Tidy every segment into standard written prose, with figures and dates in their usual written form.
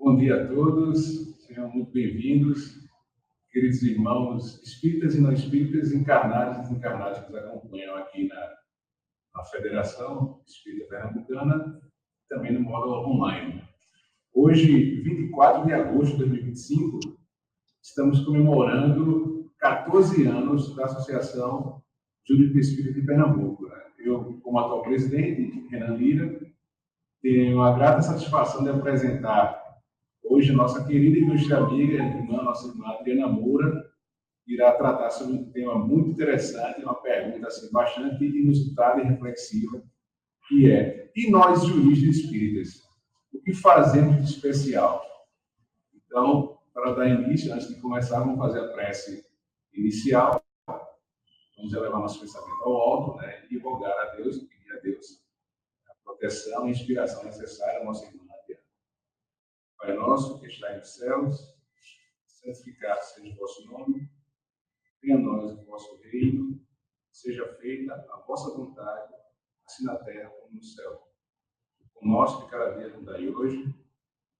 Bom dia a todos, sejam muito bem-vindos, queridos irmãos espíritas e não espíritas, encarnados e desencarnados que nos acompanham aqui na Federação Espírita Pernambucana, também no modo online. Hoje, 24 de agosto de 2025, estamos comemorando 14 anos da Associação Jurídica Espírita de Pernambuco. Eu, como atual presidente, Renan Lira, tenho a grata satisfação de apresentar hoje nossa querida e ilustre amiga, nossa irmã Adriana Moura, que irá tratar sobre um tema muito interessante, uma pergunta assim, bastante inusitada e reflexiva, que é: e nós, juristas espíritas, o que fazemos de especial? Então, para dar início, antes de começar, vamos fazer a prece inicial, vamos elevar nosso pensamento ao alto, e rogar a Deus, e pedir a Deus a proteção e inspiração necessária à nossa irmã Adriana. Pai nosso, que está nos céus, santificado seja o vosso nome, venha a nós o vosso reino, seja feita a vossa vontade, assim na terra como no céu. O nosso de cada dia nos dai hoje,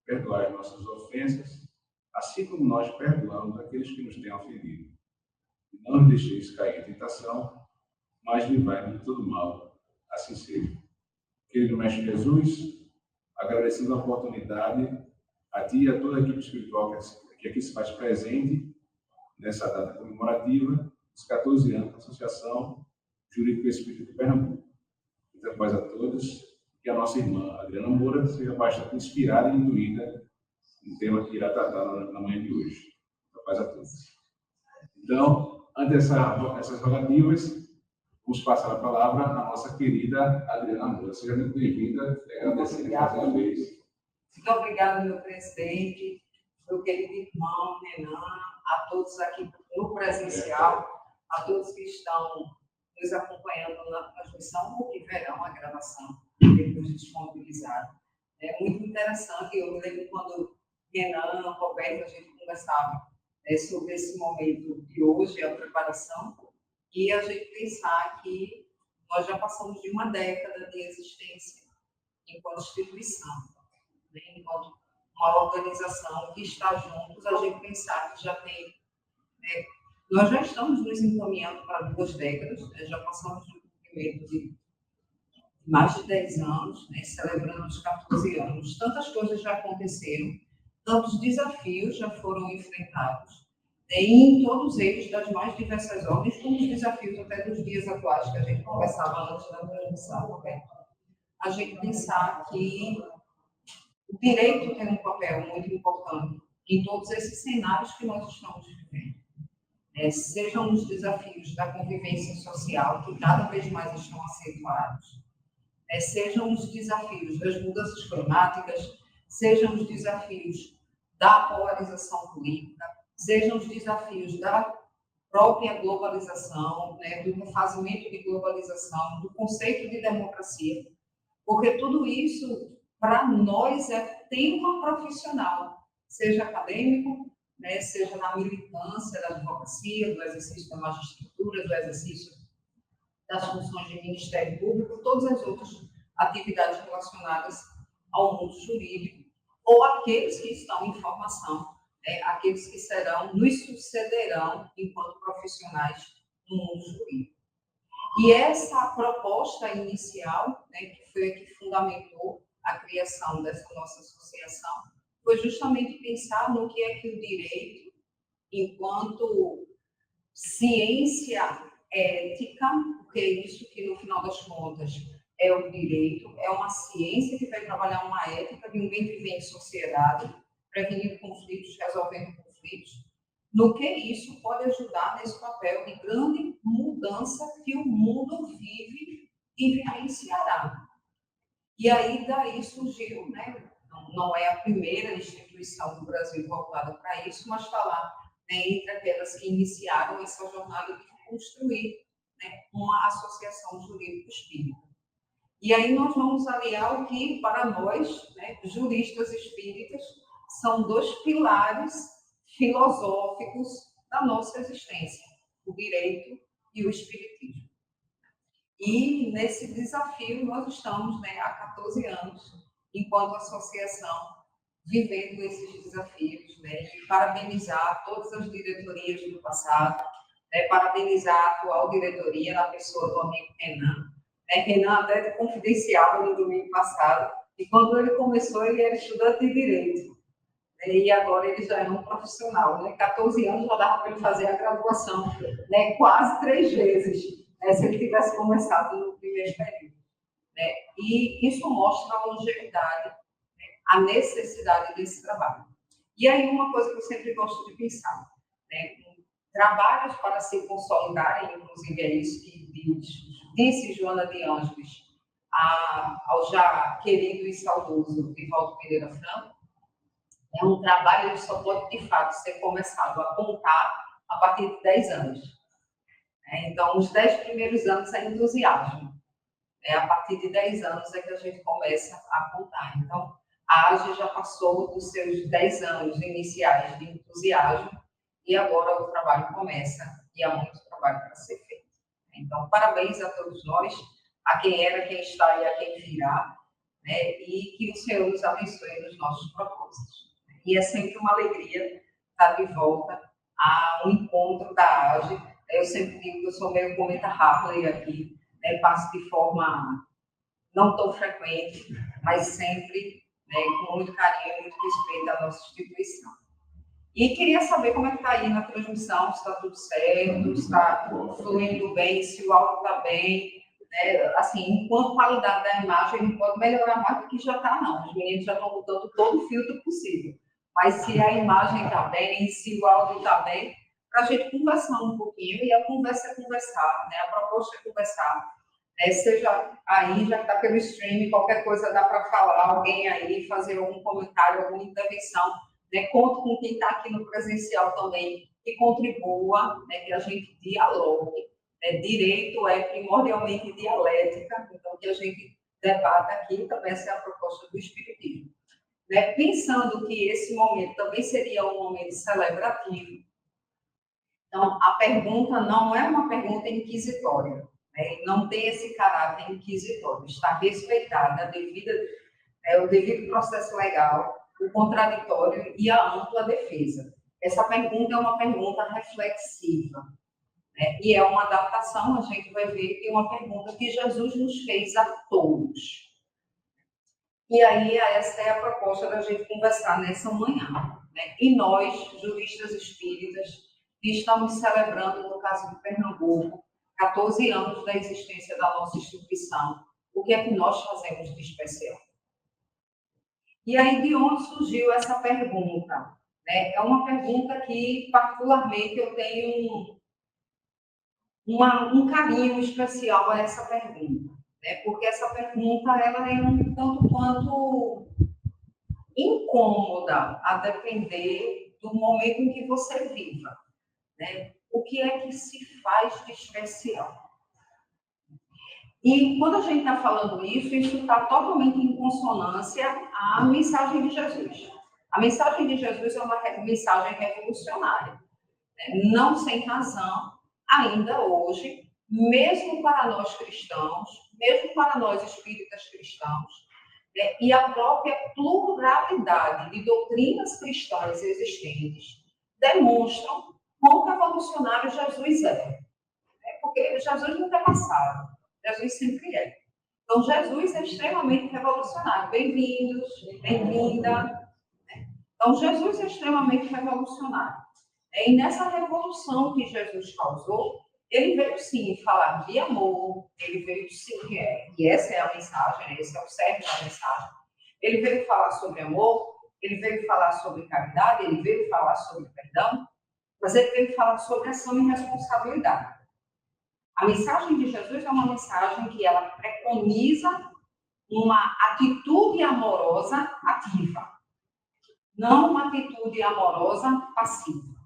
perdoai as nossas ofensas, assim como nós perdoamos aqueles que nos têm ofendido. E não nos deixeis cair em tentação, mas livrai-nos de todo mal, assim seja. Querido Mestre Jesus, agradecendo a oportunidade a ti e a toda a equipe espiritual que aqui se faz presente nessa data comemorativa dos 14 anos da Associação Jurídica Espírita de Pernambuco. Então, paz a todos, que a nossa irmã Adriana Moura seja bastante inspirada e intuída no tema que irá tratar na manhã de hoje. Então, paz a todos. Então, ante essas rogativas, vamos passar a palavra à nossa querida Adriana Moura. Seja muito bem-vinda, agradecendo mais uma vez. Muito obrigada, meu presidente, meu querido irmão Renan, a todos aqui no presencial, a todos que estão nos acompanhando na transmissão ou que verão a gravação depois de disponibilizar. É muito interessante. Eu me lembro quando Renan, Roberto, a gente conversava sobre esse momento de hoje, a preparação, e a gente pensar que nós já passamos de uma década de existência enquanto instituição, enquanto uma organização que está juntos, a gente pensar que já tem, nós já estamos nos encaminhando para 2 décadas, já passamos de um cumprimento de mais de 10 anos, celebrando os 14 anos. Tantas coisas já aconteceram, tantos desafios já foram enfrentados, em todos eles, das mais diversas ordens, como os desafios até dos dias atuais, que a gente conversava antes da transmissão, Roberto. A gente pensar que o direito tem um papel muito importante em todos esses cenários que nós estamos vivendo. Sejam os desafios da convivência social, que cada vez mais estão acentuados, sejam os desafios das mudanças climáticas, sejam os desafios da polarização política, sejam os desafios da própria globalização, do refazimento de globalização, do conceito de democracia, porque tudo isso, para nós, é tema profissional, seja acadêmico, seja na militância da advocacia, do exercício da magistratura, do exercício das funções de Ministério Público, todas as outras atividades relacionadas ao mundo jurídico, ou aqueles que estão em formação, aqueles que nos sucederão enquanto profissionais no mundo jurídico. E essa proposta inicial, que foi a que fundamentou a criação dessa nossa associação, foi justamente pensar no que é que o direito, enquanto ciência ética, porque é isso que, no final das contas, é o direito, é uma ciência que vai trabalhar uma ética de um bem viver em sociedade, prevenindo conflitos, resolvendo conflitos, no que isso pode ajudar nesse papel de grande mudança que o mundo vive e vivenciará. E aí, daí surgiu, não é a primeira instituição do Brasil voltada para isso, mas está lá, entre aquelas que iniciaram essa jornada de construir uma associação jurídica espírita. E aí nós vamos aliar o que, para nós, juristas espíritas, são 2 pilares filosóficos da nossa existência, o direito e o espiritismo. E nesse desafio nós estamos há 14 anos, enquanto associação vivendo esses desafios, né? E parabenizar todas as diretorias do passado, né? Parabenizar a atual diretoria, na pessoa do amigo Renan. Né? Renan até confidenciava no domingo passado, e quando ele começou, ele era estudante de Direito, né? E agora ele já é um profissional, né? 14 anos já dava para ele fazer a graduação, né? Quase 3 vezes, né? Se ele tivesse começado no primeiro período. Né? E isso mostra a longevidade, a necessidade desse trabalho. E aí uma coisa que eu sempre gosto de pensar, né? Trabalhos para se consolidarem, inclusive é isso que disse Joana de Ângeles ao já querido e saudoso Divaldo Pereira Franco, é um trabalho que só pode, de fato, ser começado a contar a partir de 10 anos. Então, os 10 primeiros anos é entusiasmo. A partir de 10 anos é que a gente começa a contar. Então, a AGE já passou dos seus 10 anos iniciais de entusiasmo e agora o trabalho começa e há muito trabalho para ser feito. Então, parabéns a todos nós, a quem era, quem está e a quem virá, né? E que o Senhor nos abençoe nos nossos propósitos. E é sempre uma alegria estar de volta a um encontro da AGE. Eu sempre digo que eu sou meio cometa Harley aqui, né? Passo de forma não tão frequente, mas sempre, né, com muito carinho e muito respeito à nossa instituição. E queria saber como é que está aí na transmissão, se está tudo certo, se está fluindo bem, se o áudio está bem. Né? Assim, enquanto qualidade da imagem, não pode melhorar mais do que já está, não. Os meninos já estão botando todo o filtro possível. Mas se a imagem está bem, se o áudio está bem, para a gente conversar um pouquinho, e a conversa é conversar, né? A proposta é conversar. Seja aí, já está pelo stream, qualquer coisa dá para falar, alguém aí, fazer algum comentário, alguma intervenção. Né? Conto com quem está aqui no presencial também, que contribua, né? Que a gente dialogue. Direito é primordialmente dialética, então que a gente debata aqui, também essa é a proposta do Espiritismo. Né? Pensando que esse momento também seria um momento celebrativo, então a pergunta não é uma pergunta inquisitória, né? Não tem esse caráter inquisitório, está respeitada o devido processo legal, o contraditório e a ampla defesa. Essa pergunta é uma pergunta reflexiva, né? E é uma adaptação, a gente vai ver, de uma pergunta que Jesus nos fez a todos. E aí, essa é a proposta da gente conversar nessa manhã. Né? E nós, juristas espíritas, que estamos celebrando, no caso de Pernambuco, 14 anos da existência da nossa instituição, o que é que nós fazemos de especial? E aí, de onde surgiu essa pergunta? Né? É uma pergunta que, particularmente, eu tenho um carinho especial a essa pergunta. Né? Porque essa pergunta ela é um tanto quanto incômoda, a depender do momento em que você viva. Né? O que é que se faz de especial? E quando a gente está falando isso está totalmente em consonância à mensagem de Jesus. A mensagem de Jesus é uma mensagem revolucionária. Né? Não sem razão, ainda hoje, mesmo para nós cristãos, mesmo para nós espíritas cristãos, né? E a própria pluralidade de doutrinas cristãs existentes demonstram quão revolucionário Jesus é. Porque Jesus não é passado. Jesus sempre é. Então, Jesus é extremamente revolucionário. Bem-vindos, bem-vinda. Então, Jesus é extremamente revolucionário. E nessa revolução que Jesus causou, ele veio sim falar de amor, ele veio sim, e essa é a mensagem, esse é o cerne da mensagem. Ele veio falar sobre amor, ele veio falar sobre caridade, ele veio falar sobre perdão, mas ele veio falar sobre ação e responsabilidade. A mensagem de Jesus é uma mensagem que ela preconiza uma atitude amorosa ativa, não uma atitude amorosa passiva,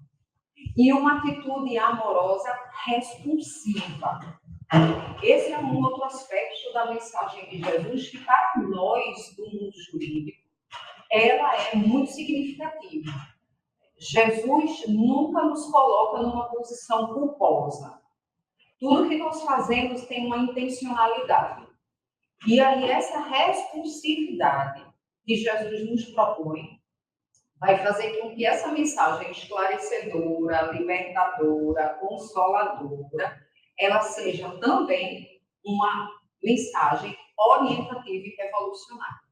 e uma atitude amorosa responsiva. Esse é um outro aspecto da mensagem de Jesus que, para nós do mundo jurídico, ela é muito significativa. Jesus nunca nos coloca numa posição culposa. Tudo que nós fazemos tem uma intencionalidade. E aí essa responsividade que Jesus nos propõe vai fazer com que essa mensagem esclarecedora, libertadora, consoladora, ela seja também uma mensagem orientativa e revolucionária.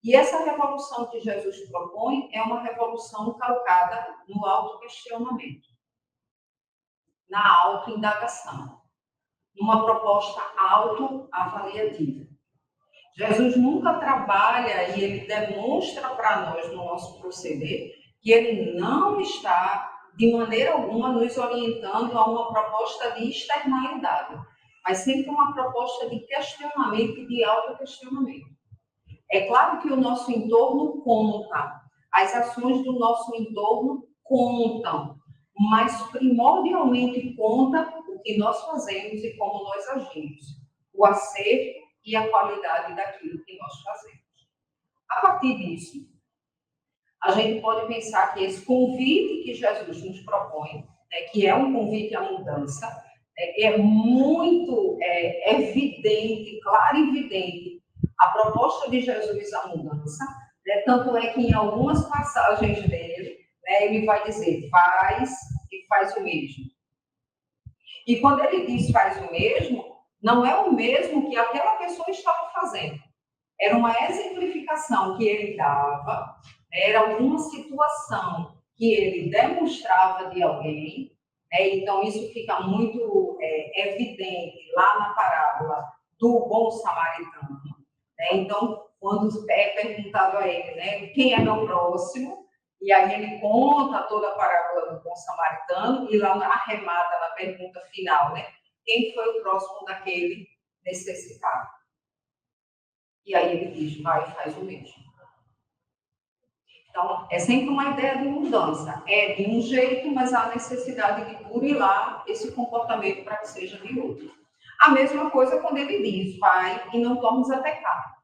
E essa revolução que Jesus propõe é uma revolução calcada no autoquestionamento, na autoindagação, numa proposta autoavaliativa. Jesus nunca trabalha e ele demonstra para nós no nosso proceder que ele não está, de maneira alguma, nos orientando a uma proposta de externalidade, mas sempre uma proposta de questionamento e de autoquestionamento. É claro que o nosso entorno conta, as ações do nosso entorno contam, mas primordialmente conta o que nós fazemos e como nós agimos, o acerto e a qualidade daquilo que nós fazemos. A partir disso, a gente pode pensar que esse convite que Jesus nos propõe, né, que é um convite à mudança, é muito evidente, claro e evidente, a proposta de Jesus à mudança, né, tanto é que em algumas passagens dele, né, ele vai dizer, faz e faz o mesmo. E quando ele diz faz o mesmo, não é o mesmo que aquela pessoa estava fazendo. Era uma exemplificação que ele dava, era alguma situação que ele demonstrava de alguém, né? Então isso fica muito evidente lá na parábola do bom samaritano. Né? Então, quando é perguntado a ele, né, quem é meu próximo, e aí ele conta toda a parábola do bom samaritano, e lá arremata na pergunta final, né? Quem foi o próximo daquele necessitado? E aí ele diz, vai e faz o mesmo. Então, é sempre uma ideia de mudança. É de um jeito, mas há necessidade de burilar esse comportamento para que seja de outro. A mesma coisa quando ele diz, vai e não tornes a pecar.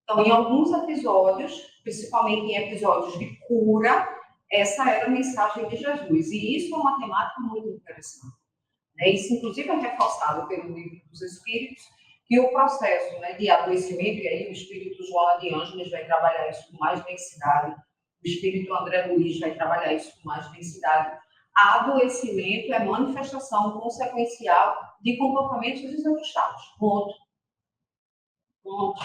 Então, em alguns episódios, principalmente em episódios de cura, essa era a mensagem de Jesus. E isso é uma temática muito interessante. Isso, inclusive, é reforçado pelo Livro dos Espíritos, que o processo, né, de adoecimento, e aí o Espírito Joana de Ângeles vai trabalhar isso com mais densidade, o Espírito André Luiz vai trabalhar isso com mais densidade. Adoecimento é manifestação consequencial de comportamentos desajustados. Ponto. Ponto.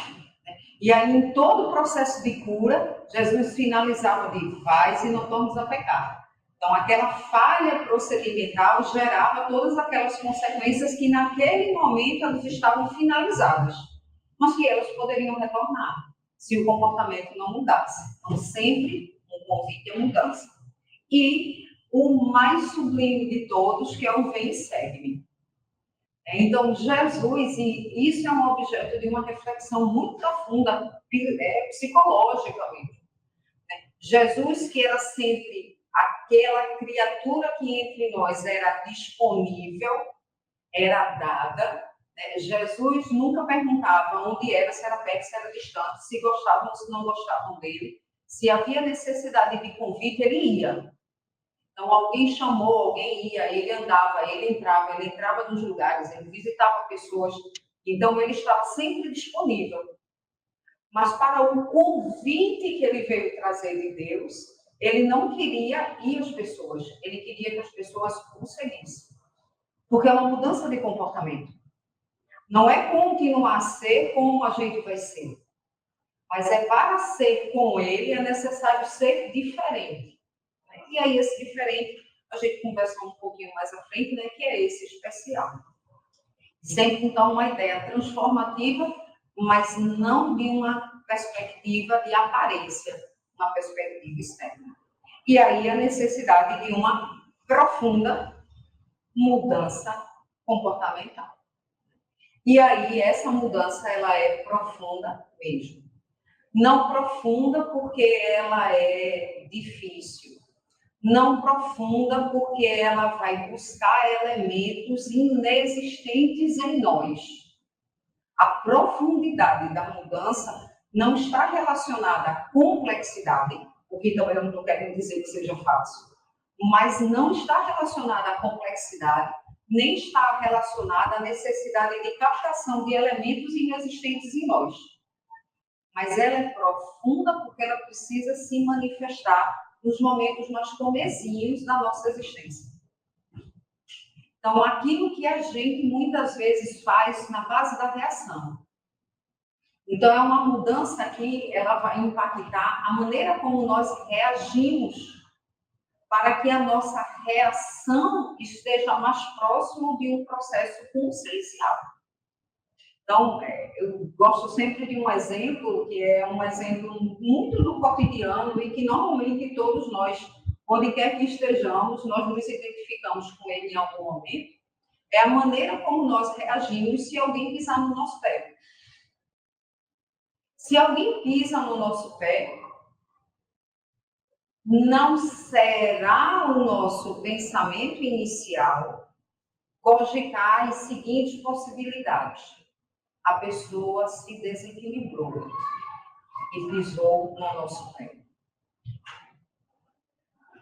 E aí, em todo o processo de cura, Jesus finalizava de vais e não tornes a pecar. Então, aquela falha procedimental gerava todas aquelas consequências que, naquele momento, elas estavam finalizadas, mas que elas poderiam retornar, se o comportamento não mudasse. Então, sempre um convite à mudança. E o mais sublime de todos, que é o vem e segue-me. Então, Jesus, e isso é um objeto de uma reflexão muito profunda, psicológica mesmo. Jesus, que era sempre aquela criatura que entre nós era disponível, era dada. Né? Jesus nunca perguntava onde era, se era perto, se era distante, se gostavam ou se não gostavam dele. Se havia necessidade de convite, ele ia. Então, alguém chamou, alguém ia, ele andava, ele entrava nos lugares, ele visitava pessoas. Então, ele estava sempre disponível. Mas para o convite que ele veio trazer de Deus, ele não queria ir às pessoas, ele queria que as pessoas o seguissem. Porque é uma mudança de comportamento. Não é continuar a ser como a gente vai ser. Mas é para ser com ele, é necessário ser diferente. E aí, esse diferente, a gente conversa um pouquinho mais à frente, né, que é esse especial. Sempre, então, uma ideia transformativa, mas não de uma perspectiva de aparência, uma perspectiva externa. E aí, a necessidade de uma profunda mudança comportamental. E aí, essa mudança, ela é profunda mesmo. Não profunda porque ela é difícil. Não profunda porque ela vai buscar elementos inexistentes em nós. A profundidade da mudança não está relacionada à complexidade, o que também eu não estou querendo dizer que seja fácil, mas não está relacionada à complexidade, nem está relacionada à necessidade de captação de elementos inexistentes em nós. Mas ela é profunda porque porque ela precisa se manifestar nos momentos mais comezinhos da nossa existência. Então, aquilo que a gente muitas vezes faz na base da reação. Então, é uma mudança que ela vai impactar a maneira como nós reagimos para que a nossa reação esteja mais próximo de um processo consciencial. Então, eu gosto sempre de um exemplo, que é um exemplo muito do cotidiano e que normalmente todos nós, onde quer que estejamos, nós nos identificamos com ele em algum momento, é a maneira como nós reagimos se alguém pisar no nosso pé. Se alguém pisa no nosso pé, não será o nosso pensamento inicial cogitar as seguintes possibilidades. A pessoa se desequilibrou e pisou no nosso pé.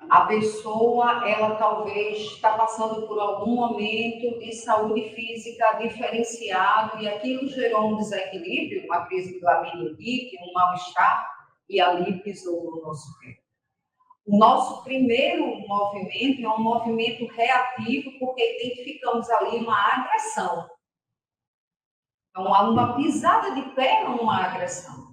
A pessoa, ela talvez está passando por algum momento de saúde física diferenciado e aquilo gerou um desequilíbrio, uma crise de labirintite, um mal-estar, e ali pisou no nosso pé. O nosso primeiro movimento é um movimento reativo, porque identificamos ali uma agressão. Então, uma pisada de pé é uma agressão.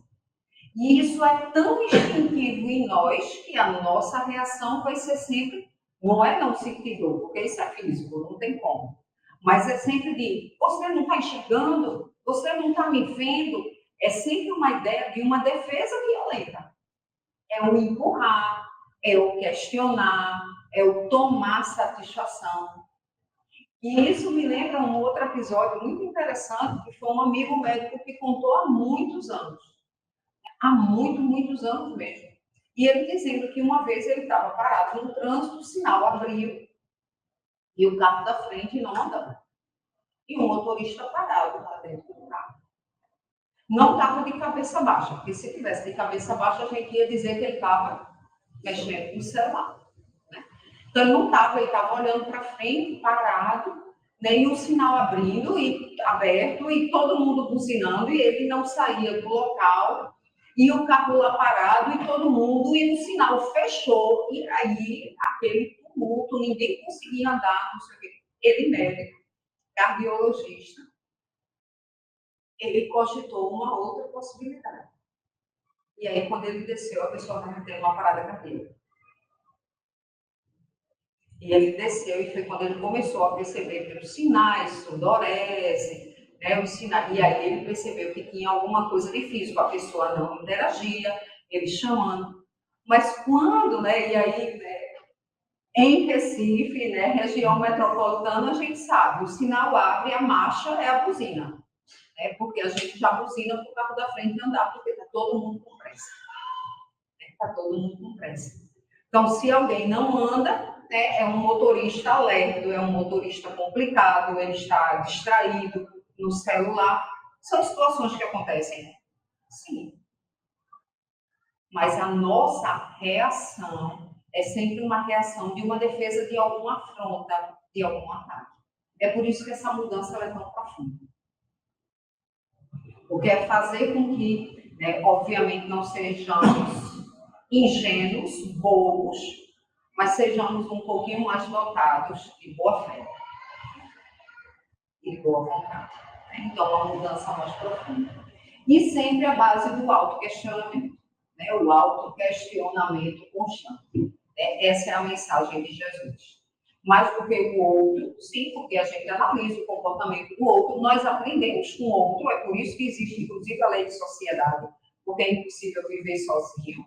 E isso é tão instintivo em nós que a nossa reação vai ser sempre, não é não sentir dor, porque isso é físico, não tem como. Mas é sempre de, você não está enxergando, você não está me vendo. É sempre uma ideia de uma defesa violenta. É o empurrar, é o questionar, é o tomar satisfação. E isso me lembra um outro episódio muito interessante, que foi um amigo médico que contou há muitos anos. Há muitos anos mesmo. E ele dizendo que uma vez ele estava parado no trânsito, o sinal abriu e o carro da frente não andava. E o motorista parado lá dentro do carro. Não estava de cabeça baixa, porque se tivesse de cabeça baixa, a gente ia dizer que ele estava mexendo no celular. Né? Então ele não estava, ele estava olhando para frente, parado, né? E o sinal abrindo e aberto, e todo mundo buzinando, e ele não saía do local. E o carro lá parado e todo mundo, e o sinal fechou, e aí aquele tumulto, ninguém conseguia andar, não sei o quê. Ele, médico, cardiologista, ele cogitou uma outra possibilidade. E aí, quando ele desceu, a pessoa vai ter uma parada cardíaca. E ele desceu, e foi quando ele começou a perceber pelos sinais, sudorese, né, os sinais, e aí ele percebeu que tinha alguma coisa de físico, a pessoa não interagia, ele chamando. Mas quando, né, e aí, né, em Recife, né, região metropolitana, a gente sabe, o sinal abre, a marcha é a buzina. Né, porque a gente já buzina para o carro da frente andar, porque está todo mundo com pressa. Está todo mundo com pressa. Então, se alguém não anda, né, é um motorista lerdo, é um motorista complicado, ele está distraído no celular. São situações que acontecem, né? Sim. Mas a nossa reação é sempre uma reação de uma defesa de alguma afronta, de algum ataque. É por isso que essa mudança é tão profunda. Porque é fazer com que, né, obviamente, não sejamos ingênuos, bobos, mas sejamos um pouquinho mais dotados de boa fé e de boa vontade. Então, uma mudança mais profunda. E sempre a base do autoquestionamento, né? O autoquestionamento constante. Essa é a mensagem de Jesus. Mais do que o outro, sim, porque a gente analisa o comportamento do outro, nós aprendemos com o outro, é por isso que existe, inclusive, a lei de sociedade, porque é impossível viver sozinho.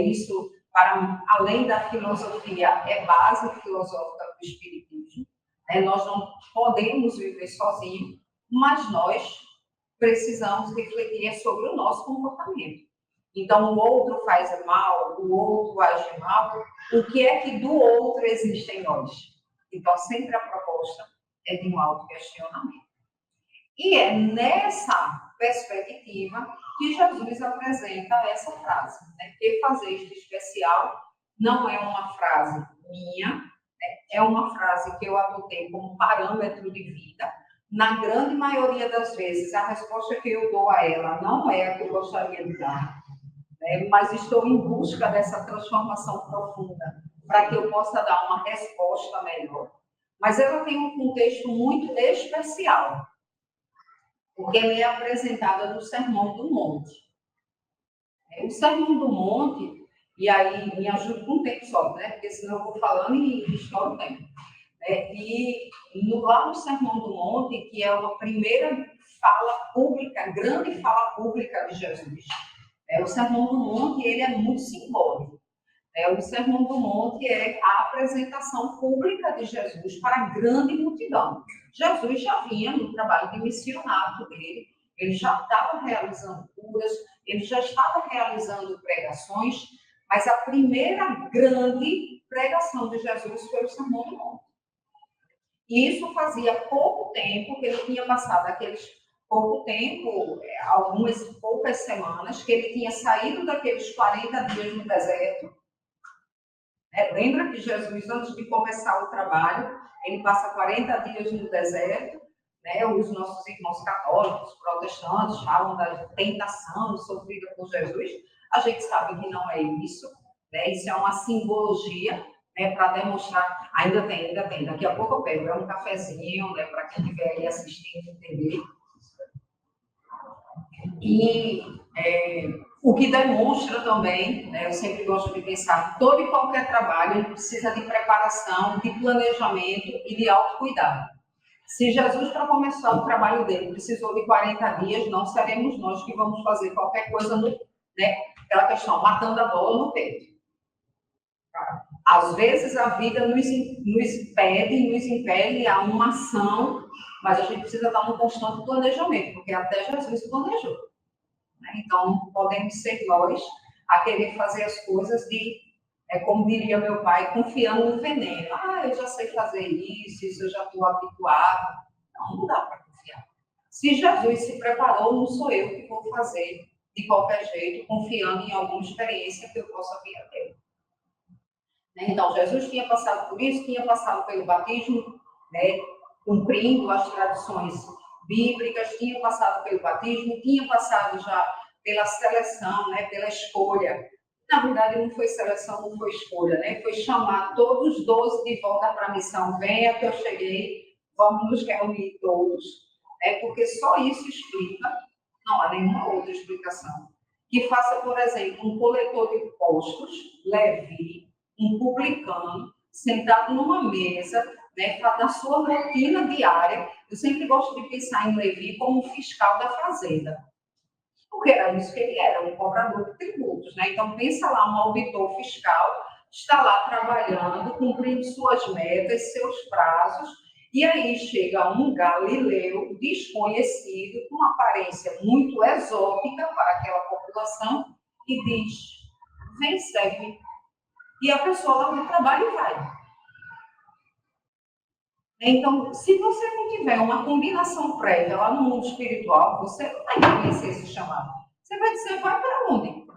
Isso, para além da filosofia, é base filosófica do espiritismo. Nós não podemos viver sozinhos, mas nós precisamos refletir sobre o nosso comportamento. Então, o outro faz mal, o outro age mal, o que é que do outro existe em nós? Então, sempre a proposta é de um autoquestionamento. E é nessa perspectiva que Jesus apresenta essa frase, né? Que fazeste especial não é uma frase minha, né? É uma frase que eu adotei como parâmetro de vida. Na grande maioria das vezes, a resposta que eu dou a ela não é a que eu gostaria de dar. né? Mas estou em busca dessa transformação profunda, para que eu possa dar uma resposta melhor. Mas ela tem um contexto muito especial, porque ela é apresentada no Sermão do Monte. O Sermão do Monte, e aí me ajuda com o tempo só, né? Porque senão eu vou falando e estouro o tempo. Lá no Sermão do Monte, que é uma primeira fala pública, grande fala pública de Jesus, o Sermão do Monte ele é muito simbólico. O Sermão do Monte é a apresentação pública de Jesus para a grande multidão. Jesus já vinha no trabalho de missionário dele, ele já estava realizando curas, ele já estava realizando pregações, mas a primeira grande pregação de Jesus foi o Sermão do Monte. E isso fazia pouco tempo que ele tinha passado pouco tempo, algumas poucas semanas, que ele tinha saído daqueles 40 dias no deserto. Lembra que Jesus, antes de começar o trabalho, ele passa 40 dias no deserto, né? Os nossos irmãos católicos, protestantes, falam da tentação sofrida por Jesus. A gente sabe que não é isso, né? Isso é uma simbologia, né, para demonstrar. Ainda tem, daqui a pouco eu pego um cafezinho, né, para quem estiver aí assistindo entender. E o que demonstra também, né, eu sempre gosto de pensar que todo e qualquer trabalho precisa de preparação, de planejamento e de autocuidado. Se Jesus, para começar o trabalho dele, precisou de 40 dias, não seremos nós que vamos fazer qualquer coisa, né, aquela questão, matando a bola no peito. Às vezes a vida nos impede a uma ação, mas a gente precisa dar um constante planejamento, porque até Jesus planejou. Então, podemos ser nós a querer fazer as coisas como diria meu pai, confiando no veneno. Eu já sei fazer isso eu já estou habituado. Não dá para confiar. Se Jesus se preparou, não sou eu que vou fazer de qualquer jeito, confiando em alguma experiência que eu possa vir a ter. Então, Jesus tinha passado por isso, tinha passado pelo batismo, né, cumprindo as tradições bíblicas, tinha passado pelo batismo, tinha passado já pela seleção, né, pela escolha. Na verdade, não foi seleção, não foi escolha, né? Foi chamar todos os 12 de volta para a missão. Venha que eu cheguei, vamos nos reunir todos. Porque só isso explica, não há nenhuma outra explicação. Que faça, por exemplo, um coletor de impostos, Levi, um publicano, sentado numa mesa, né, na sua rotina diária. Eu sempre gosto de pensar em Levi como um fiscal da fazenda. Porque era isso que ele era, um cobrador de tributos, né? Então, pensa lá, um auditor fiscal está lá trabalhando, cumprindo suas metas, seus prazos, e aí chega um galileu desconhecido, com uma aparência muito exótica para aquela população, e diz, vem, segue. E a pessoa lá no trabalho vai. Então, se você não tiver uma combinação prévia lá no mundo espiritual, você não vai reconhecer esse chamado. Você vai dizer, vai para onde?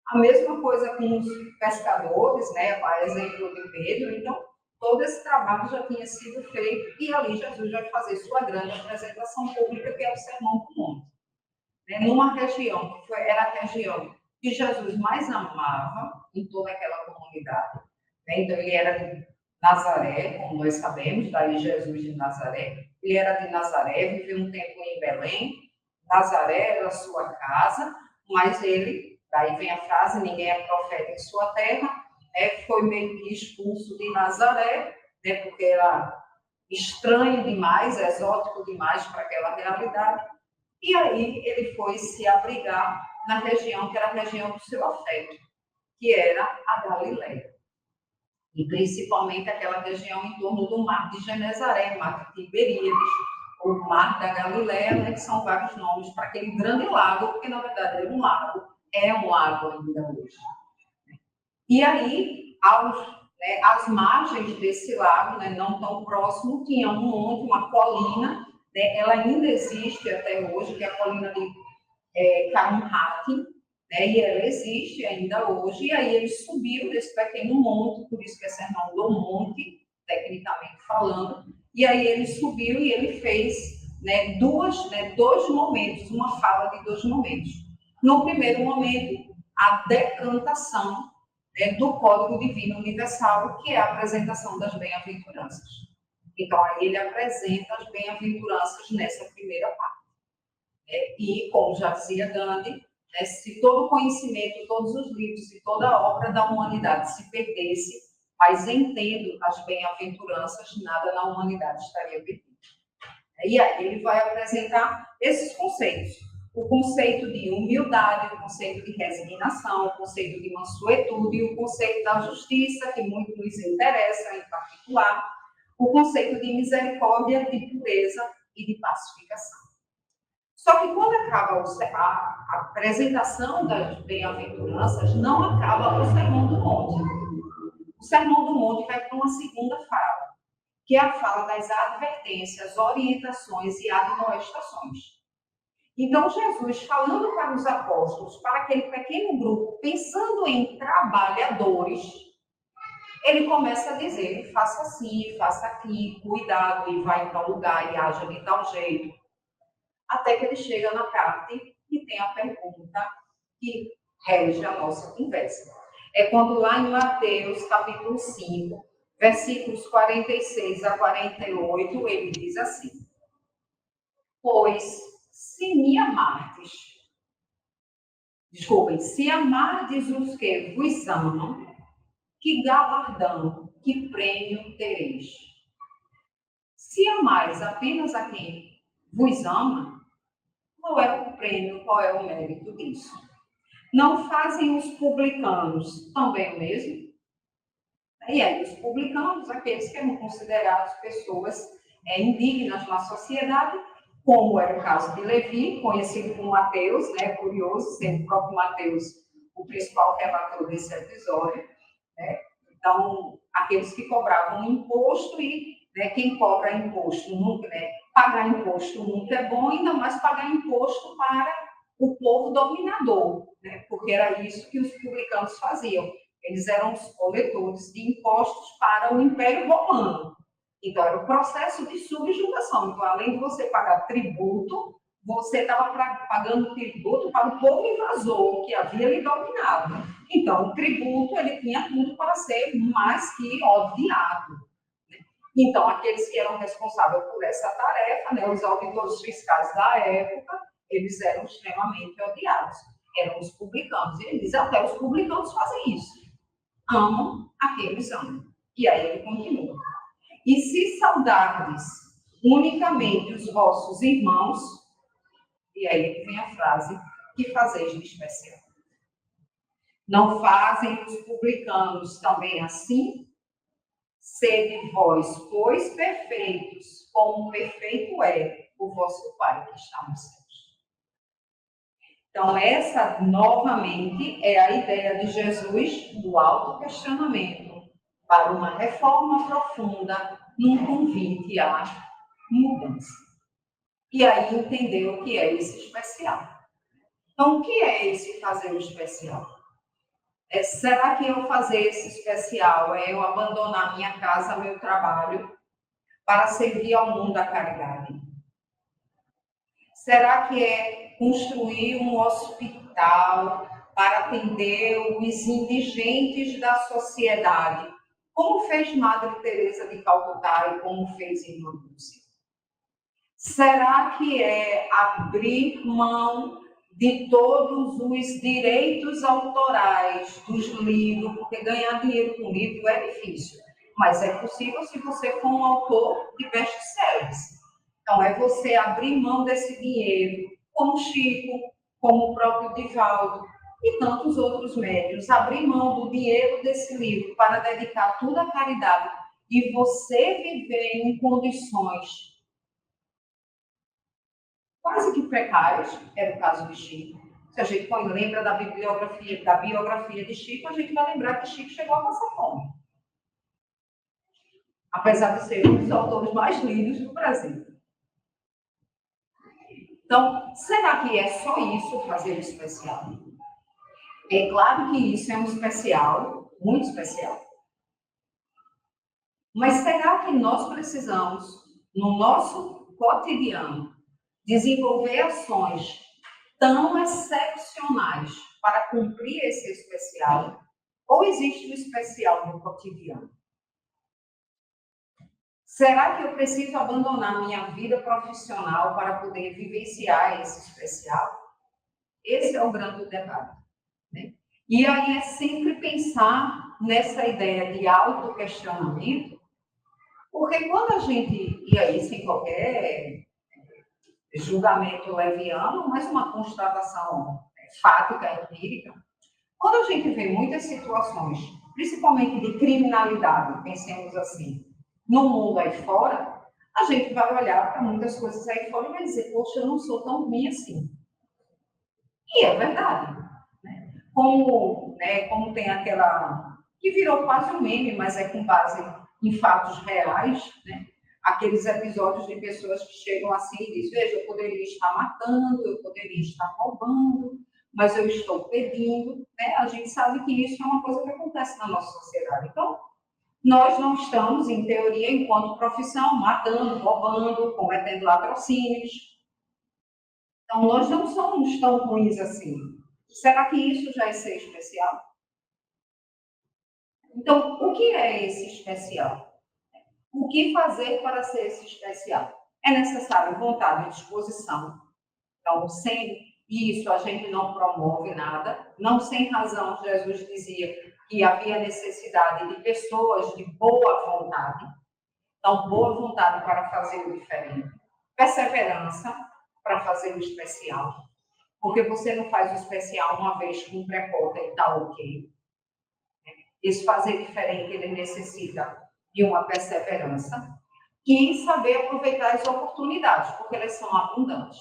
A mesma coisa com os pescadores, né? A exemplo de Pedro. Então, todo esse trabalho já tinha sido feito e ali Jesus vai fazer sua grande apresentação pública, que é o Sermão do Monte. Numa região que era a região que Jesus mais amava em toda aquela comunidade. Então, ele era de Nazaré, como nós sabemos, daí Jesus de Nazaré. Ele era de Nazaré, viveu um tempo em Belém. Nazaré era a sua casa, mas ele, daí vem a frase, ninguém é profeta em sua terra, foi meio que expulso de Nazaré, porque era estranho demais, exótico demais para aquela realidade. E aí ele foi se abrigar na região que era a região do seu afeto, que era a Galileia. E principalmente aquela região em torno do mar de Genezaré, mar de Tiberíades, o mar da Galileia, né, que são vários nomes para aquele grande lago, porque na verdade era um lago, é um lago ainda hoje. E aí, às margens desse lago, né, não tão próximo, tinha um monte, uma colina, né, ela ainda existe até hoje, que é a colina de Carumhati, né, e ela existe ainda hoje, e aí ele subiu desse pequeno monte, por isso que é Sermão do Monte, tecnicamente falando, e aí ele subiu e ele fez, dois momentos, uma fala de 2 momentos. No primeiro momento, a decantação, né, do Código Divino Universal, que é a apresentação das bem-aventuranças. Então, aí ele apresenta as bem-aventuranças nessa primeira parte. E, como já dizia Gandhi, né, se todo o conhecimento, todos os livros e toda a obra da humanidade se perdesse, mas entendo as bem-aventuranças, nada na humanidade estaria perdido. E aí ele vai apresentar esses conceitos. O conceito de humildade, o conceito de resignação, o conceito de mansuetude e o conceito da justiça, que muito nos interessa em particular, o conceito de misericórdia, de pureza e de pacificação. Só que quando acaba a apresentação das bem-aventuranças, não acaba o Sermão do Monte. O Sermão do Monte vai para uma segunda fala, que é a fala das advertências, orientações e admoestações. Então, Jesus, falando para os apóstolos, para aquele pequeno grupo, pensando em trabalhadores, ele começa a dizer, faça assim, faça aqui, cuidado, e vai em tal lugar, e haja de tal jeito. Até que ele chega na parte que tem a pergunta que rege a nossa conversa. É quando lá em Mateus, capítulo 5, versículos 46 a 48, ele diz assim: pois, se amardes os que vos amam, que galardão, que prêmio tereis? Se amais apenas a quem vos ama, qual é o prêmio, qual é o mérito disso? Não fazem os publicanos também o mesmo? E aí, os publicanos, aqueles que eram considerados pessoas indignas na sociedade, como era o caso de Levi, conhecido como Mateus, né, curioso, sendo o próprio Mateus o principal relator desse episódio, né? Então, aqueles que cobravam imposto e, né, quem cobra imposto nunca, né, pagar imposto nunca é bom, ainda mais pagar imposto para o povo dominador, né, porque era isso que os publicanos faziam. Eles eram os coletores de impostos para o Império Romano. Então, era o processo de subjugação. Então, além de você pagar tributo, você estava pagando tributo para o povo invasor que havia lhe dominado. Então, o tributo, ele tinha tudo para ser mais que odiado. Então, aqueles que eram responsáveis por essa tarefa, né, os auditores fiscais da época, eles eram extremamente odiados. Eram os publicanos. E ele diz, até os publicanos fazem isso. Amam a quem eles amam. E aí ele continua. E se saudardes unicamente os vossos irmãos, e aí vem a frase, que fazeis de especial? Não fazem os publicanos também assim? Sede vós, pois, perfeitos, como perfeito é o vosso Pai que está nos céus. Então, essa, novamente, é a ideia de Jesus do autoquestionamento para uma reforma profunda num convite à mudança. E aí entender o que é esse especial. Então, o que é esse fazer o especial? Será que eu fazer esse especial é eu abandonar minha casa, meu trabalho, para servir ao mundo a caridade? Será que é construir um hospital para atender os indigentes da sociedade, como fez Madre Teresa de Calcutá e como fez Irmã Lúcia? Será que é abrir mão de todos os direitos autorais dos livros, porque ganhar dinheiro com livro é difícil, mas é possível se você for um autor de best-sellers. Então, é você abrir mão desse dinheiro, como Chico, como o próprio Divaldo e tantos outros médios, abrir mão do dinheiro desse livro para dedicar tudo à caridade e você viver em condições quase que precárias, era o caso de Chico. Se a gente lembra da biografia de Chico, a gente vai lembrar que Chico chegou a passar fome. Apesar de ser um dos autores mais lindos do Brasil. Então, será que é só isso fazer o especial? É claro que isso é um especial, muito especial. Mas será que nós precisamos, no nosso cotidiano, desenvolver ações tão excepcionais para cumprir esse especial? Ou existe o especial no cotidiano? Será que eu preciso abandonar minha vida profissional para poder vivenciar esse especial? Esse é o grande debate, né? E aí é sempre pensar nessa ideia de autoquestionamento, porque quando a gente, e aí sem qualquer julgamento leviano, mas uma constatação fática, empírica, quando a gente vê muitas situações, principalmente de criminalidade, pensemos assim, no mundo aí fora, a gente vai olhar para muitas coisas aí fora e vai dizer, poxa, eu não sou tão ruim assim. E é verdade. Né? Como tem aquela, que virou quase um meme, mas é com base em fatos reais, né? Aqueles episódios de pessoas que chegam assim e dizem, veja, eu poderia estar matando, eu poderia estar roubando, mas eu estou pedindo, né? A gente sabe que isso é uma coisa que acontece na nossa sociedade. Então, nós não estamos, em teoria, enquanto profissão, matando, roubando, cometendo latrocínios. Então, nós não somos tão ruins assim. Será que isso já é ser especial? Então, o que é esse especial? O que fazer para ser esse especial? É necessário vontade e disposição. Então, sem isso, a gente não promove nada. Não sem razão, Jesus dizia que havia necessidade de pessoas de boa vontade. Então, boa vontade para fazer o diferente. Perseverança para fazer o especial. Porque você não faz o especial uma vez com precota e está ok. Esse fazer diferente, ele necessita de uma perseverança e saber aproveitar as oportunidades, porque elas são abundantes.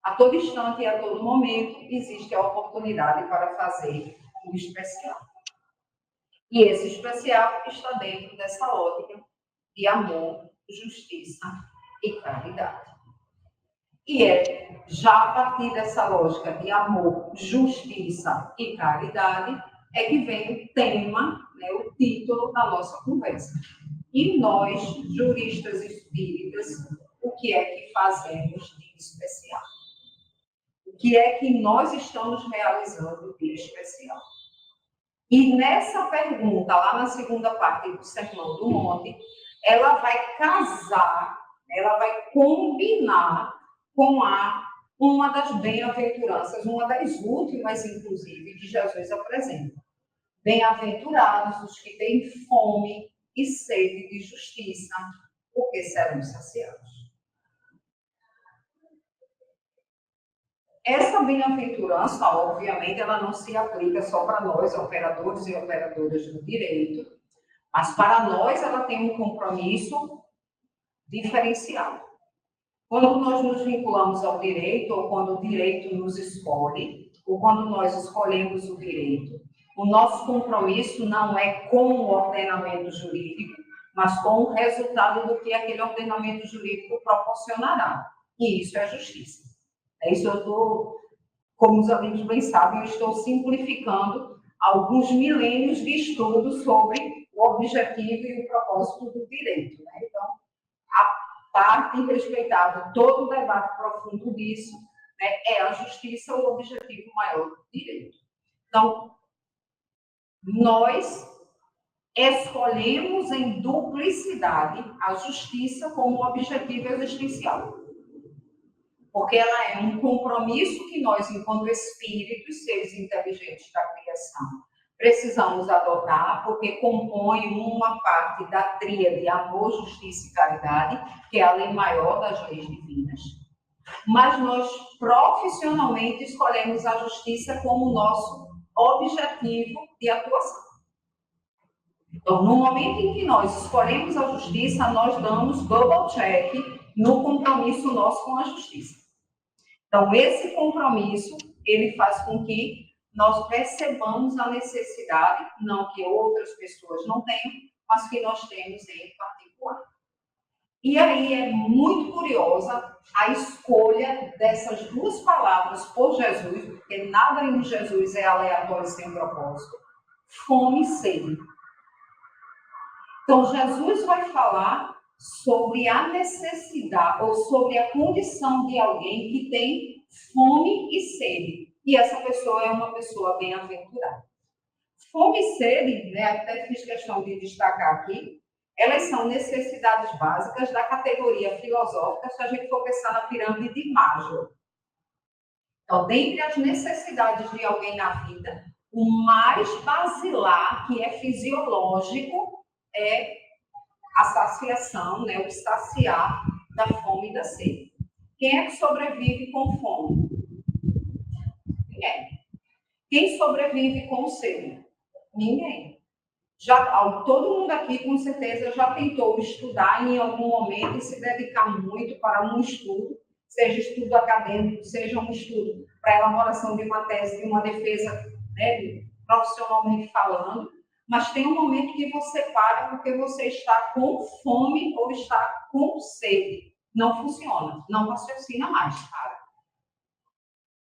A todo instante e a todo momento existe a oportunidade para fazer o especial. E esse especial está dentro dessa ótica de amor, justiça e caridade. E é já a partir dessa lógica de amor, justiça e caridade é que vem o tema, né, o título da nossa conversa. E nós, juristas espíritas, o que é que fazemos de especial? O que é que nós estamos realizando de especial? E nessa pergunta, lá na segunda parte do Sermão do Monte, ela vai casar, ela vai combinar com uma das bem-aventuranças, uma das últimas, inclusive, que Jesus apresenta. Bem-aventurados os que têm fome e sede de justiça, porque serão saciados. Essa bem-aventurança, obviamente, ela não se aplica só para nós, operadores e operadoras do direito, mas para nós ela tem um compromisso diferenciado. Quando nós nos vinculamos ao direito, ou quando o direito nos escolhe, ou quando nós escolhemos o direito, o nosso compromisso não é com o ordenamento jurídico, mas com o resultado do que aquele ordenamento jurídico proporcionará. E isso é justiça. Isso eu estou, como os amigos bem sabem, eu estou simplificando alguns milênios de estudo sobre o objetivo e o propósito do direito. Né? Então, a parte respeitada, todo o debate profundo disso, né, é a justiça o objetivo maior do direito. Então, nós escolhemos em duplicidade a justiça como objetivo existencial. Porque ela é um compromisso que nós, enquanto espíritos, seres inteligentes da criação, precisamos adotar, porque compõe uma parte da tríade amor, justiça e caridade, que é a lei maior das leis divinas. Mas nós, profissionalmente, escolhemos a justiça como nosso objetivo de atuação. Então, no momento em que nós escolhemos a justiça, nós damos double check no compromisso nosso com a justiça. Então, esse compromisso, ele faz com que nós percebamos a necessidade, não que outras pessoas não tenham, mas que nós temos em particular. E aí é muito curiosa a escolha dessas duas palavras por Jesus, porque nada em Jesus é aleatório sem propósito, fome e sede. Então, Jesus vai falar sobre a necessidade ou sobre a condição de alguém que tem fome e sede. e essa pessoa é uma pessoa bem-aventurada. Fome e sede, né, até fiz questão de destacar aqui, elas são necessidades básicas da categoria filosófica, se a gente for pensar na pirâmide de Maslow. Então, dentre as necessidades de alguém na vida, o mais basilar, que é fisiológico, é a saciação, né, o saciar da fome e da sede. Quem é que sobrevive com fome? Ninguém. Quem sobrevive com sede? Ninguém. Todo mundo aqui, com certeza, já tentou estudar em algum momento e se dedicar muito para um estudo, seja estudo acadêmico, seja um estudo para elaboração de uma tese, de uma defesa, né, profissionalmente falando, mas tem um momento que você para porque você está com fome ou está com sede. Não funciona, não raciocina mais, cara.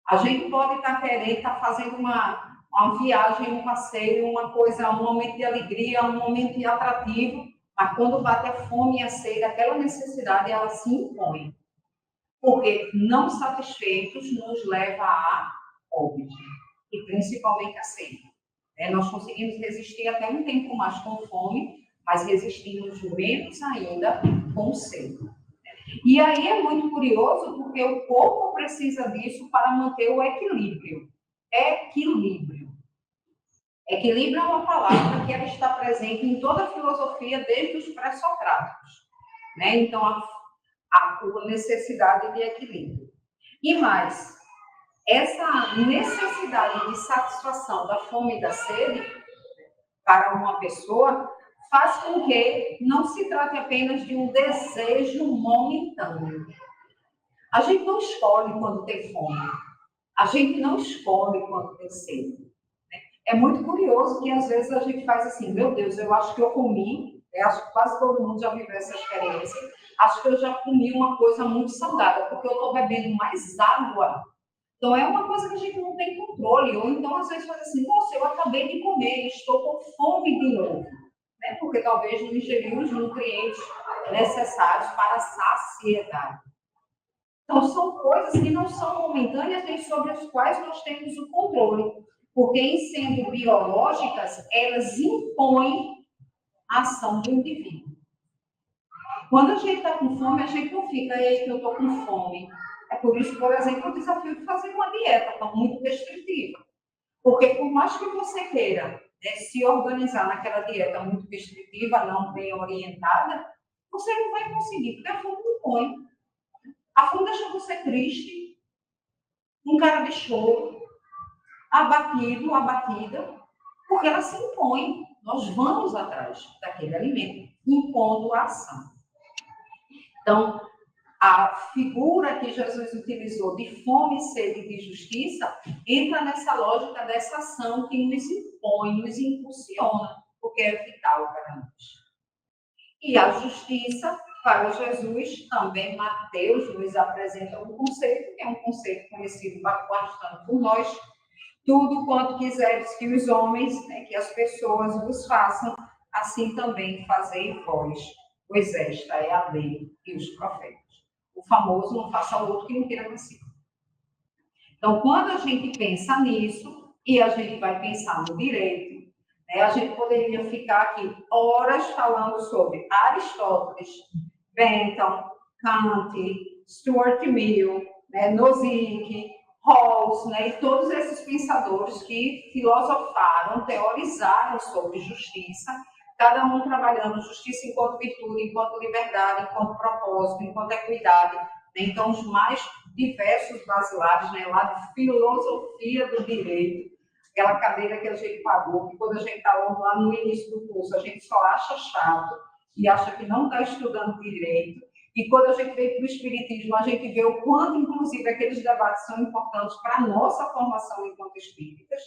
A gente pode estar fazendo uma viagem, um passeio, uma coisa, um momento de alegria, um momento de atrativo, mas quando bate a fome e a sede, aquela necessidade, ela se impõe. Porque não satisfeitos nos leva a óbito, e principalmente a sede. Nós conseguimos resistir até um tempo mais com fome, mas resistimos menos ainda com sede. E aí é muito curioso, porque o corpo precisa disso para manter o equilíbrio. Equilíbrio. Equilíbrio é uma palavra que ela está presente em toda a filosofia desde os pré-socráticos. Então, a necessidade de equilíbrio. E mais, essa necessidade de satisfação da fome e da sede para uma pessoa faz com que não se trate apenas de um desejo momentâneo. A gente não escolhe quando tem fome. A gente não escolhe quando tem sede. É muito curioso que às vezes a gente faz assim, meu Deus, eu acho que eu comi, acho que quase todo mundo já viveu essa experiência, acho que eu já comi uma coisa muito saudável, porque eu estou bebendo mais água. Então, é uma coisa que a gente não tem controle. Ou então, às vezes, faz assim, nossa, eu acabei de comer, estou com fome de novo. Porque talvez não ingeriu os nutrientes necessários para a saciedade. Então, são coisas que não são momentâneas nem sobre as quais nós temos o controle. Porque, em sendo biológicas, elas impõem a ação do indivíduo. Quando a gente está com fome, a gente não fica, aí que eu estou com fome. É por isso, por exemplo, o desafio de fazer uma dieta muito restritiva. Porque por mais que você queira se organizar naquela dieta muito restritiva, não bem orientada, você não vai conseguir, porque a fome não põe. A fome deixa você triste, um cara de choro, abatido, abatida, porque ela se impõe. Nós vamos atrás daquele alimento, impondo a ação. Então, a figura que Jesus utilizou de fome, sede e de justiça entra nessa lógica dessa ação que nos impõe, nos impulsiona, porque é vital para nós. E a justiça, para Jesus, também Mateus nos apresenta um conceito, que é um conceito conhecido bastante por nós. Tudo quanto quiseres que os homens, que as pessoas vos façam, assim também fazei vós, pois esta é a lei e os profetas. O famoso não faça ao outro que não queira consigo. Então, quando a gente pensa nisso, e a gente vai pensar no direito, a gente poderia ficar aqui horas falando sobre Aristóteles, Bentham, Kant, Stuart Mill, Nozick, Rawls, e todos esses pensadores que filosofaram, teorizaram sobre justiça, cada um trabalhando justiça enquanto virtude, enquanto liberdade, enquanto propósito, enquanto equidade. Então, os mais diversos basilares, lá de filosofia do direito, aquela cadeira que a gente pagou, que quando a gente está lá no início do curso, a gente só acha chato e acha que não está estudando direito. E quando a gente veio para o Espiritismo, a gente vê o quanto, inclusive, aqueles debates são importantes para a nossa formação enquanto espíritas.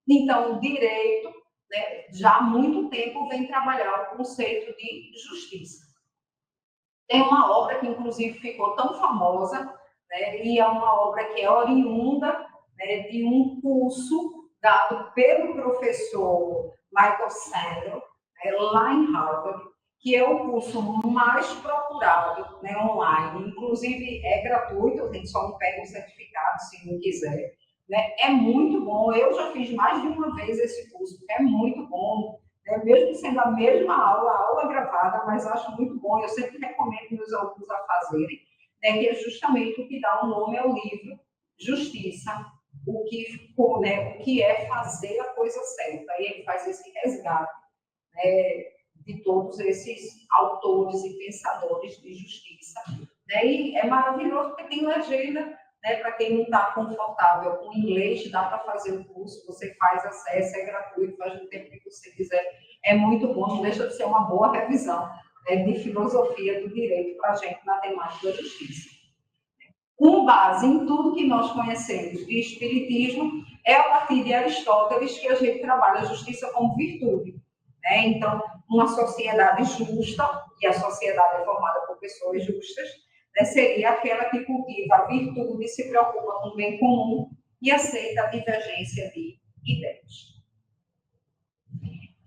Então, o direito, já há muito tempo, vem trabalhar o conceito de justiça. Tem uma obra que, inclusive, ficou tão famosa, e é uma obra que é oriunda de um curso dado pelo professor Michael Sandel, lá em Harvard, que é o curso mais procurado online. Inclusive, é gratuito, a gente só não pega um certificado se não quiser. né? É muito bom. Eu já fiz mais de uma vez esse curso, é muito bom, né? Mesmo sendo a mesma aula, a aula gravada, mas acho muito bom. Eu sempre recomendo meus alunos a fazerem, né? Que é justamente o que dá o nome ao livro, Justiça, o que é fazer a coisa certa. E ele faz esse resgate, né, de todos esses autores e pensadores de justiça. Né? E é maravilhoso porque tem legenda, né, para quem não está confortável com inglês, dá para fazer o curso, você faz acesso, é gratuito, faz o tempo que você quiser. É muito bom, não deixa de ser uma boa revisão, né, de filosofia do direito para a gente na temática da justiça. Com base em tudo que nós conhecemos de espiritismo, é a partir de Aristóteles que a gente trabalha a justiça como virtude. Né? Então, uma sociedade justa, e a sociedade é formada por pessoas justas, né, seria aquela que cultiva a virtude, se preocupa com o bem comum e aceita a divergência de ideias.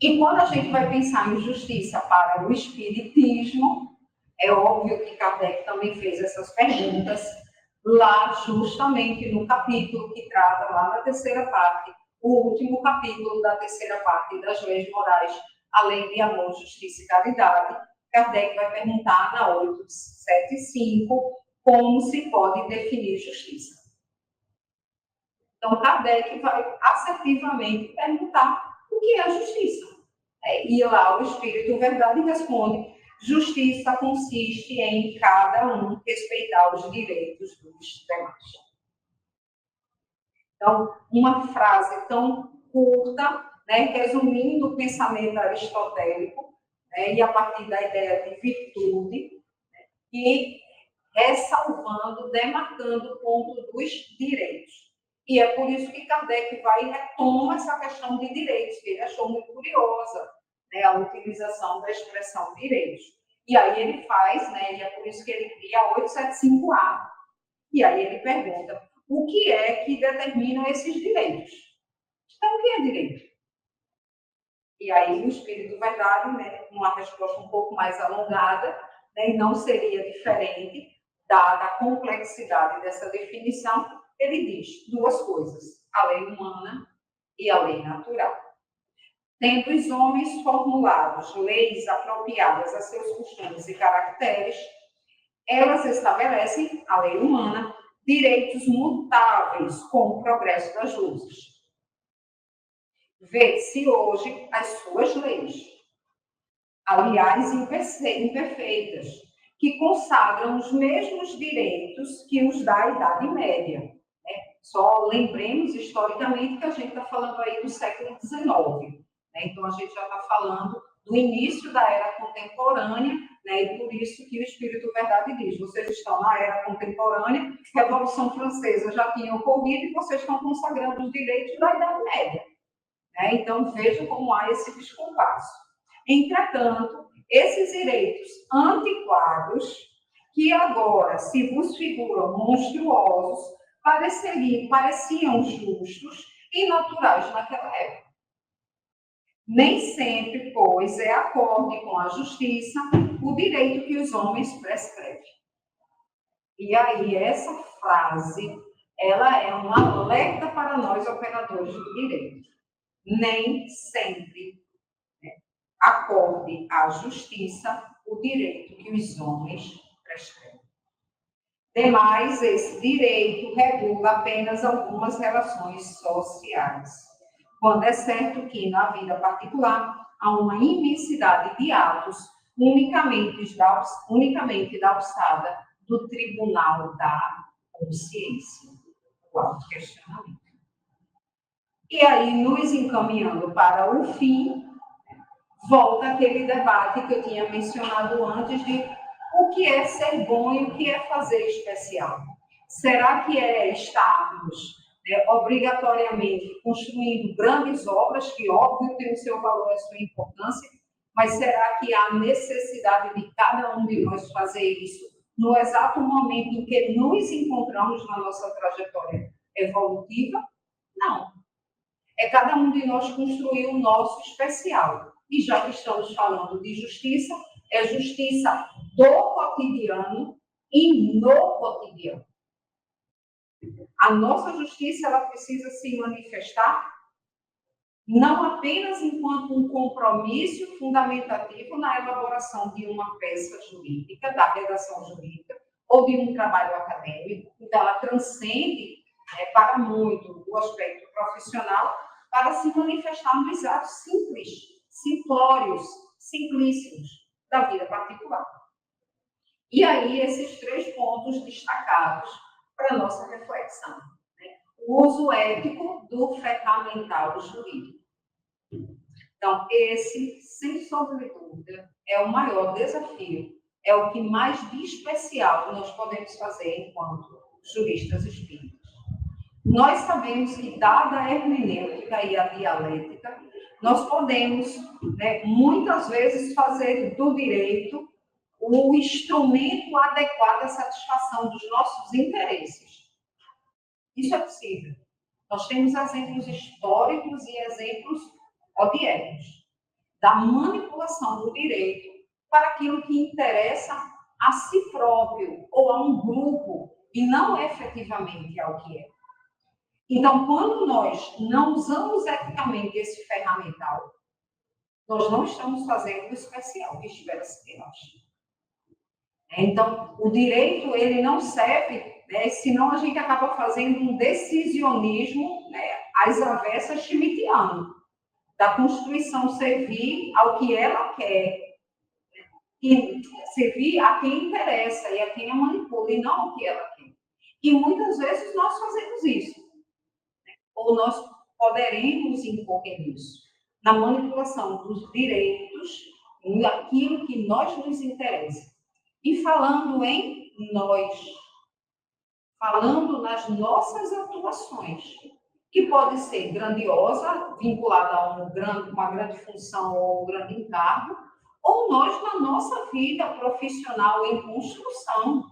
E quando a gente vai pensar em justiça para o espiritismo, é óbvio que Kardec também fez essas perguntas lá justamente no capítulo que trata lá na terceira parte, o último capítulo da terceira parte das leis morais, a lei de amor, justiça e caridade. Kardec vai perguntar na 875 como se pode definir justiça. Então, Kardec vai assertivamente perguntar o que é justiça. E lá o Espírito Verdade responde: justiça consiste em cada um respeitar os direitos dos demais. Então, uma frase tão curta, né, resumindo o pensamento aristotélico, né, e a partir da ideia de virtude, né, e ressalvando, demarcando o ponto dos direitos. E é por isso que Kardec vai e retoma essa questão de direitos, que ele achou muito curiosa, né, a utilização da expressão direitos. E aí ele faz, né, e é por isso que ele cria a 875A. E aí ele pergunta: o que é que determina esses direitos? Então, o que é direito? E aí o Espírito Verdade, né, uma resposta um pouco mais alongada, né, e não seria diferente, dada a complexidade dessa definição, ele diz duas coisas: a lei humana e a lei natural. Tendo os homens formulados leis apropriadas a seus costumes e caracteres, elas estabelecem, a lei humana, direitos mutáveis com o progresso das luzes. Vê-se hoje as suas leis, aliás imperfeitas, que consagram os mesmos direitos que os da Idade Média. Né? Só lembremos historicamente que a gente está falando aí do século XIX. Né? Então, a gente já está falando do início da Era Contemporânea, né? E por isso que o Espírito Verdade diz: vocês estão na Era Contemporânea, a Revolução Francesa já tinha ocorrido e vocês estão consagrando os direitos da Idade Média. Né? Então, vejam como há esse descompasso. Entretanto, esses direitos antiquados, que agora se vos figuram monstruosos, pareciam justos e naturais naquela época. Nem sempre, pois, é acorde com a justiça o direito que os homens prescrevem. E aí, essa frase, ela é um alerta para nós, operadores do direito. Nem sempre, né, acorde à justiça o direito que os homens prescrevem. Demais, esse direito regula apenas algumas relações sociais, quando é certo que, na vida particular, há uma imensidade de atos unicamente da alçada do tribunal da consciência, o autoquestionamento. E aí, nos encaminhando para o fim, volta aquele debate que eu tinha mencionado antes de o que é ser bom e o que é fazer especial. Será que é estarmos obrigatoriamente construindo grandes obras, que óbvio tem o seu valor e a sua importância, mas será que há necessidade de cada um de nós fazer isso no exato momento em que nos encontramos na nossa trajetória evolutiva? Não. É cada um de nós construir o nosso especial. E já que estamos falando de justiça, é justiça do cotidiano e no cotidiano. A nossa justiça ela precisa se manifestar não apenas enquanto um compromisso fundamentativo na elaboração de uma peça jurídica, da redação jurídica, ou de um trabalho acadêmico, então ela transcende para muito o aspecto profissional para se manifestar nos atos simples, simplórios, simplíssimos da vida particular. E aí, esses 3 pontos destacados para a nossa reflexão. O uso ético do ferramental jurídico. Então, esse, sem sombra de dúvida, é o maior desafio, é o que mais de especial nós podemos fazer enquanto juristas espíritas. Nós sabemos que, dada a hermenêutica e a dialética, nós podemos, muitas vezes, fazer do direito o instrumento adequado à satisfação dos nossos interesses. Isso é possível. Nós temos exemplos históricos e exemplos odieiros da manipulação do direito para aquilo que interessa a si próprio ou a um grupo e não efetivamente ao que é. Então, quando nós não usamos eticamente esse ferramental, nós não estamos fazendo o especial que espera-se de nós. Então, o direito, ele não serve, senão a gente acaba fazendo um decisionismo, às avessas schmittiano, da Constituição servir ao que ela quer, e servir a quem interessa e a quem a manipula, e não ao que ela quer. E muitas vezes nós fazemos isso, ou nós poderemos incorrer nisso, na manipulação dos direitos, naquilo que nós nos interessa. E falando em nós, falando nas nossas atuações, que pode ser grandiosa, vinculada a uma grande função ou um grande encargo, ou nós na nossa vida profissional em construção.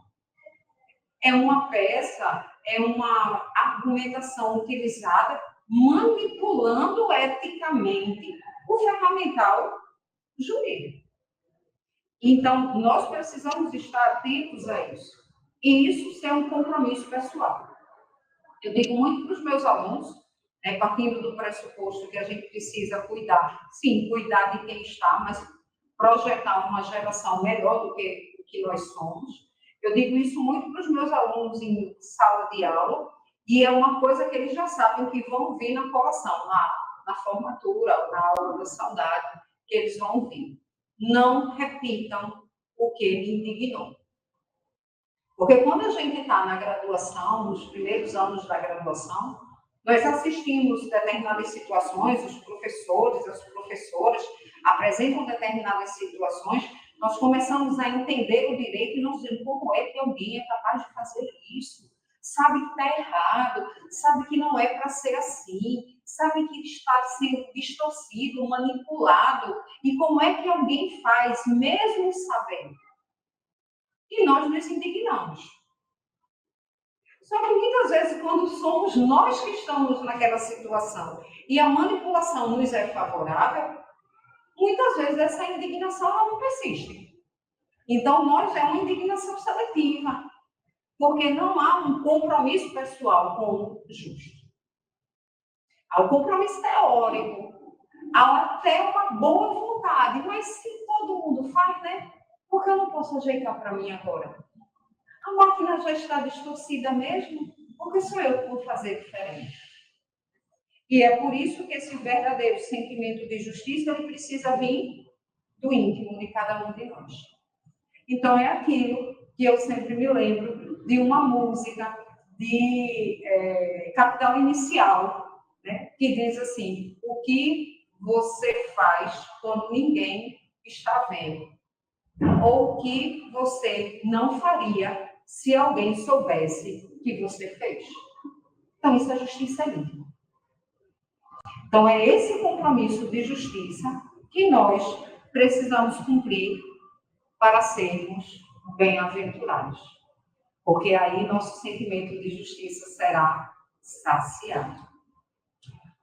É uma peça, é uma argumentação utilizada manipulando eticamente o ferramental jurídico. Então, nós precisamos estar atentos a isso. E isso ser um compromisso pessoal. Eu digo muito para os meus alunos, partindo do pressuposto que a gente precisa cuidar, sim, cuidar de quem está, mas projetar uma geração melhor do que nós somos. Eu digo isso muito para os meus alunos em sala de aula, e é uma coisa que eles já sabem que vão vir na colação, na formatura, na aula da saudade, que eles vão vir. Não repitam o que me indignou. Porque quando a gente está na graduação, nos primeiros anos da graduação, nós assistimos determinadas situações, os professores, as professoras apresentam determinadas situações, nós começamos a entender o direito e nós dizemos como é que alguém é capaz de fazer isso, sabe que está errado, sabe que não é para ser assim, sabe que está sendo distorcido, manipulado, e como é que alguém faz, mesmo sabendo? E nós nos indignamos. Só que muitas vezes, quando somos nós que estamos naquela situação e a manipulação nos é favorável, muitas vezes essa indignação não persiste. Então, nós é uma indignação seletiva, porque não há um compromisso pessoal com o justo. Há um compromisso teórico, há até uma boa vontade, mas se todo mundo faz, por que eu não posso ajeitar para mim agora? A máquina já está distorcida mesmo, porque sou eu que vou fazer diferente. E é por isso que esse verdadeiro sentimento de justiça ele precisa vir do íntimo de cada um de nós. Então, é aquilo que eu sempre me lembro de uma música de Capital Inicial, que diz assim: o que você faz quando ninguém está vendo? Ou o que você não faria se alguém soubesse que você fez? Então, isso é justiça íntima. Então, é esse compromisso de justiça que nós precisamos cumprir para sermos bem-aventurados. Porque aí nosso sentimento de justiça será saciado.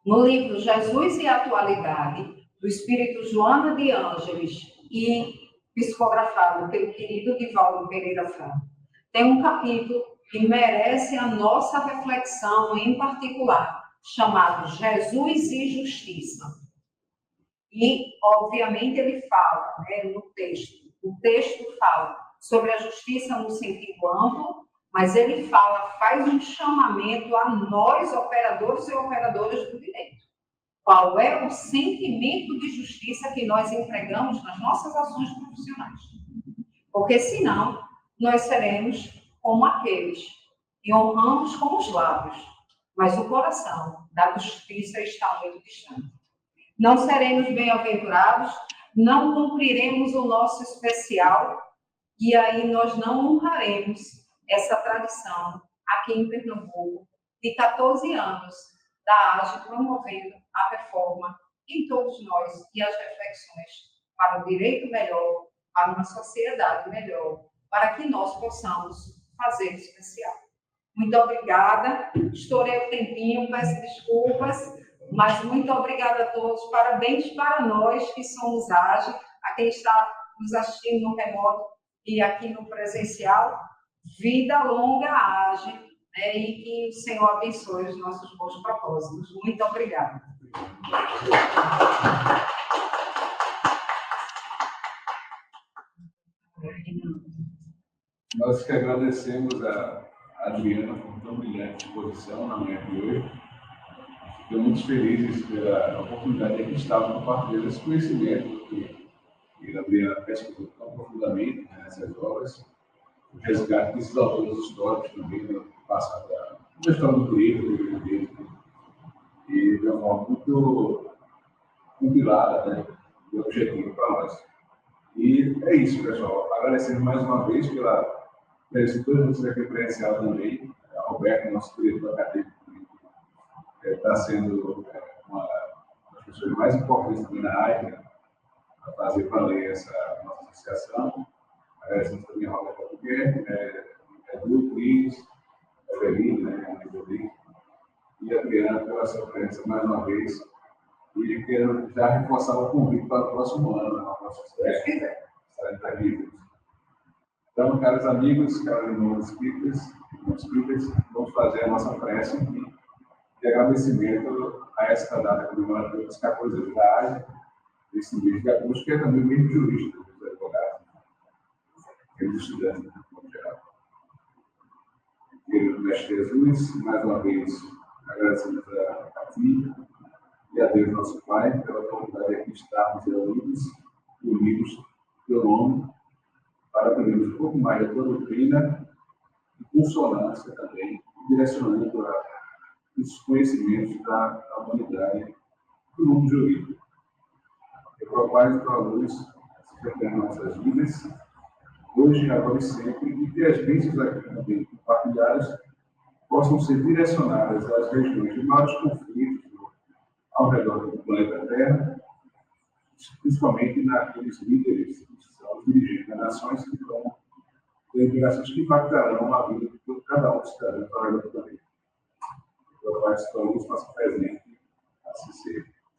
No livro Jesus e a Atualidade, do espírito Joana de Ângeles e psicografado pelo querido Divaldo Pereira Franco, tem um capítulo que merece a nossa reflexão em particular, chamado Jesus e Justiça. E, obviamente, ele fala, né, no texto, o texto fala sobre a justiça no sentido amplo, mas ele faz um chamamento a nós, operadores e operadoras do direito. Qual é o sentimento de justiça que nós empregamos nas nossas ações profissionais? Porque, senão, nós seremos como aqueles que honramos com os lábios, mas o coração da justiça está muito distante. Não seremos bem-aventurados, não cumpriremos o nosso especial, e aí nós não honraremos essa tradição aqui em Pernambuco de 14 anos da AGE promovendo a reforma em todos nós e as reflexões para o direito melhor, para uma sociedade melhor, para que nós possamos fazer especial. Muito obrigada. Estourei o tempinho, peço desculpas, mas muito obrigada a todos. Parabéns para nós que somos AGE, a quem está nos assistindo no remoto e aqui no presencial. Vida longa AGE, né, e que o Senhor abençoe os nossos bons propósitos. Muito obrigada. Nós que agradecemos a Adriana por tão brilhante exposição na manhã de hoje. Fico muito feliz pela oportunidade de estar compartilhando esse conhecimento que a Adriana pesquisou tão profundamente, né, nessas obras. O resgate desses autores históricos também, né, passado da história do direito, e de uma forma muito compilada, né, e objetiva para nós. E é isso, pessoal. Agradecendo mais uma vez pela presença de todos vocês aqui presencial também. A Roberta, nosso diretor acadêmico, está sendo uma das pessoas mais importantes também na área, né, para fazer valer essa nossa associação. Agradecemos também a Roberta Albuquerque, Edu, Cris, Evelina, né, e a Adriana pela sua presença mais uma vez. E quero já reforçar o convite para o próximo ano, na próxima semana, estaremos aqui. Então, caros amigos, caros irmãos espíritas, vamos fazer a nossa prece de agradecimento a essa data comemorativa dos 14 anos da AGE, desse mês de agosto, que é também o mês de jurista, dos advogados, dos estudantes, no geral. Querido Mestre Jesus, mais uma vez, agradecemos a ti e a Deus, nosso Pai, pela oportunidade de estarmos unidos pelo nome, para aprendermos um pouco mais da tua doutrina e consonância também, direcionando os conhecimentos da humanidade do mundo jurídico. Eu propago a tua luz se reflete em nossas vidas, hoje, agora e sempre, e que as bênçãos aqui também compartilhadas possam ser direcionadas às regiões de maiores conflitos ao redor do planeta Terra, principalmente naqueles líderes que são os dirigentes das nações que vão ter interações que impactarão a vida de cada um dos cidadãos ao redor do planeta. Eu faço que a luz faça presente, assim seja.